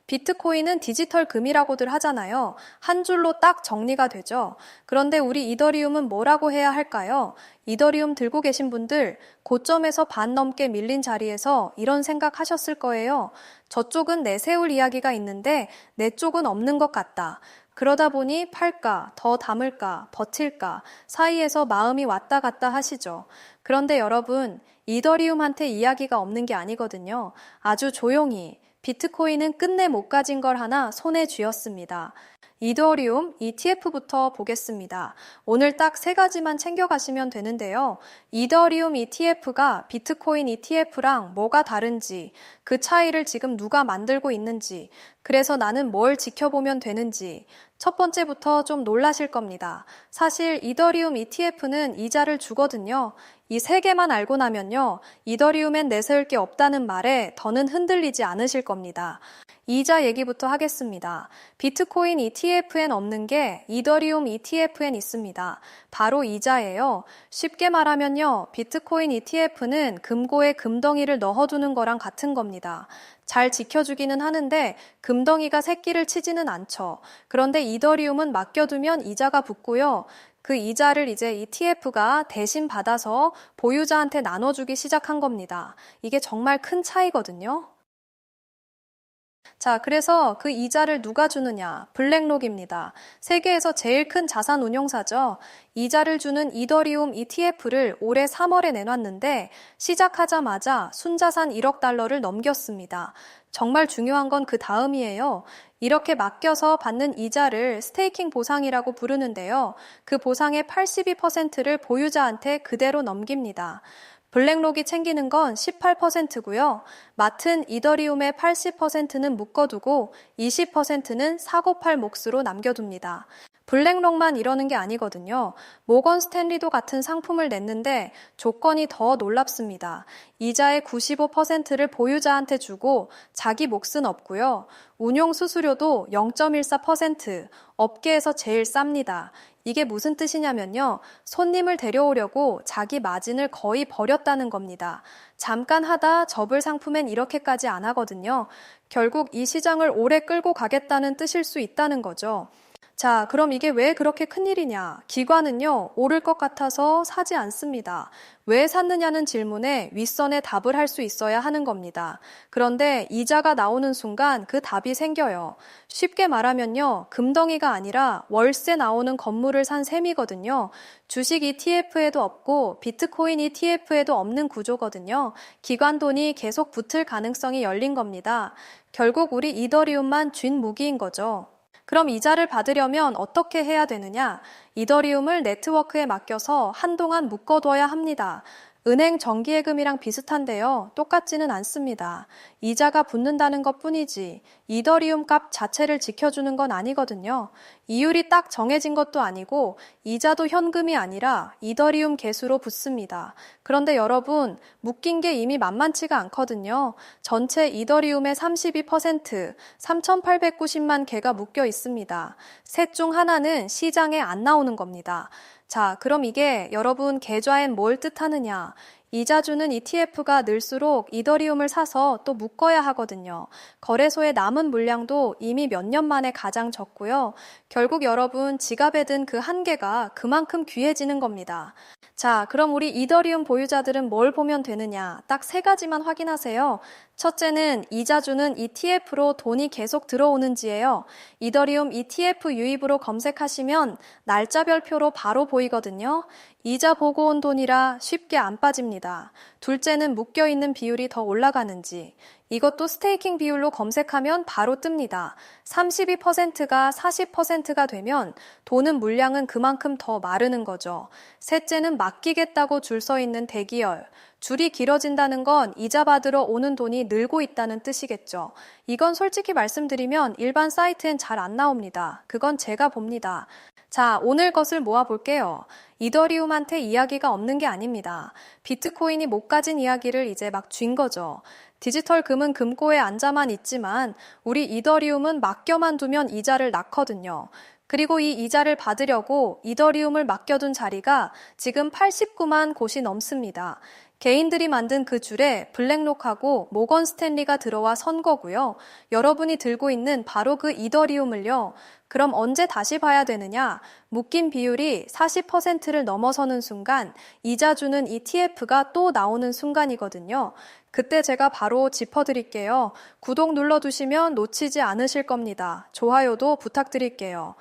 비트코인은 디지털 금이라고들 하잖아요. 한 줄로 딱 정리가 되죠. 그런데 우리 이더리움은 뭐라고 해야 할까요? 이더리움 들고 계신 분들 고점에서 반 넘게 밀린 자리에서 이런 생각하셨을 거예요. 저쪽은 내세울 이야기가 있는데 내 쪽은 없는 것 같다. 그러다 보니 팔까, 더 담을까, 버틸까 사이에서 마음이 왔다 갔다 하시죠. 그런데 여러분, 이더리움한테 이야기가 없는 게 아니거든요. 아주 조용히 비트코인은 끝내 못 가진 걸 하나 손에 쥐었습니다. 이더리움 ETF부터 보겠습니다. 오늘 딱 세 가지만 챙겨가시면 되는데요. 이더리움 ETF가 비트코인 ETF랑 뭐가 다른지, 그 차이를 지금 누가 만들고 있는지, 그래서 나는 뭘 지켜보면 되는지, 첫 번째부터 좀 놀라실 겁니다. 사실 이더리움 ETF는 이자를 주거든요. 이 세 개만 알고 나면요, 이더리움엔 내세울 게 없다는 말에 더는 흔들리지 않으실 겁니다. 이자 얘기부터 하겠습니다. 비트코인 ETF엔 없는 게 이더리움 ETF엔 있습니다. 바로 이자예요. 쉽게 말하면요, 비트코인 ETF는 금고에 금덩이를 넣어두는 거랑 같은 겁니다. 잘 지켜주기는 하는데 금덩이가 새끼를 치지는 않죠. 그런데 이더리움은 맡겨두면 이자가 붙고요. 그 이자를 이제 ETF가 대신 받아서 보유자한테 나눠주기 시작한 겁니다. 이게 정말 큰 차이거든요. 자, 그래서 그 이자를 누가 주느냐? 블랙록입니다. 세계에서 제일 큰 자산 운용사죠. 이자를 주는 이더리움 ETF를 올해 3월에 내놨는데 시작하자마자 순자산 1억 달러를 넘겼습니다. 정말 중요한 건 그 다음이에요. 이렇게 맡겨서 받는 이자를 스테이킹 보상이라고 부르는데요. 그 보상의 82%를 보유자한테 그대로 넘깁니다. 블랙록이 챙기는 건 18%고요. 맡은 이더리움의 80%는 묶어두고 20%는 사고팔 몫으로 남겨둡니다. 블랙록만 이러는 게 아니거든요. 모건 스탠리도 같은 상품을 냈는데 조건이 더 놀랍습니다. 이자의 95%를 보유자한테 주고 자기 몫은 없고요. 운용 수수료도 0.14%, 업계에서 제일 쌉니다. 이게 무슨 뜻이냐면요. 손님을 데려오려고 자기 마진을 거의 버렸다는 겁니다. 잠깐 하다 접을 상품엔 이렇게까지 안 하거든요. 결국 이 시장을 오래 끌고 가겠다는 뜻일 수 있다는 거죠. 자, 그럼 이게 왜 그렇게 큰일이냐? 기관은요, 오를 것 같아서 사지 않습니다. 왜 샀느냐는 질문에 윗선에 답을 할 수 있어야 하는 겁니다. 그런데 이자가 나오는 순간 그 답이 생겨요. 쉽게 말하면요, 금덩이가 아니라 월세 나오는 건물을 산 셈이거든요. 주식 ETF에도 없고 비트코인 ETF에도 없는 구조거든요. 기관 돈이 계속 붙을 가능성이 열린 겁니다. 결국 우리 이더리움만 쥔 무기인 거죠. 그럼 이자를 받으려면 어떻게 해야 되느냐? 이더리움을 네트워크에 맡겨서 한동안 묶어둬야 합니다. 은행 정기예금이랑 비슷한데요. 똑같지는 않습니다. 이자가 붙는다는 것뿐이지 이더리움 값 자체를 지켜주는 건 아니거든요. 이율이 딱 정해진 것도 아니고 이자도 현금이 아니라 이더리움 개수로 붙습니다. 그런데 여러분, 묶인 게 이미 만만치가 않거든요. 전체 이더리움의 32%, 3,890만 개가 묶여 있습니다. 셋 중 하나는 시장에 안 나오는 겁니다. 자, 그럼 이게 여러분 계좌엔 뭘 뜻하느냐? 이자 주는 ETF가 늘수록 이더리움을 사서 또 묶어야 하거든요. 거래소에 남은 물량도 이미 몇 년 만에 가장 적고요. 결국 여러분 지갑에 든 그 한계가 그만큼 귀해지는 겁니다. 자, 그럼 우리 이더리움 보유자들은 뭘 보면 되느냐? 딱 세 가지만 확인하세요. 첫째는 이자 주는 ETF로 돈이 계속 들어오는지예요. 이더리움 ETF 유입으로 검색하시면 날짜별표로 바로 보이거든요. 이자 보고 온 돈이라 쉽게 안 빠집니다. 둘째는 묶여있는 비율이 더 올라가는지. 이것도 스테이킹 비율로 검색하면 바로 뜹니다. 32%가 40%가 되면 도는 물량은 그만큼 더 마르는 거죠. 셋째는 맡기겠다고 줄 서 있는 대기열. 줄이 길어진다는 건 이자 받으러 오는 돈이 늘고 있다는 뜻이겠죠. 이건 솔직히 말씀드리면 일반 사이트엔 잘 안 나옵니다. 그건 제가 봅니다. 자, 오늘 것을 모아볼게요. 이더리움한테 이야기가 없는 게 아닙니다. 비트코인이 못 가진 이야기를 이제 막 쥔 거죠. 디지털 금은 금고에 앉아만 있지만 우리 이더리움은 맡겨만 두면 이자를 낳거든요. 그리고 이 이자를 받으려고 이더리움을 맡겨둔 자리가 지금 89만 곳이 넘습니다. 개인들이 만든 그 줄에 블랙록하고 모건 스탠리가 들어와 선 거고요. 여러분이 들고 있는 바로 그 이더리움을요. 그럼 언제 다시 봐야 되느냐? 묶인 비율이 40%를 넘어서는 순간 이자 주는 ETF가 또 나오는 순간이거든요. 그때 제가 바로 짚어드릴게요. 구독 눌러두시면 놓치지 않으실 겁니다. 좋아요도 부탁드릴게요.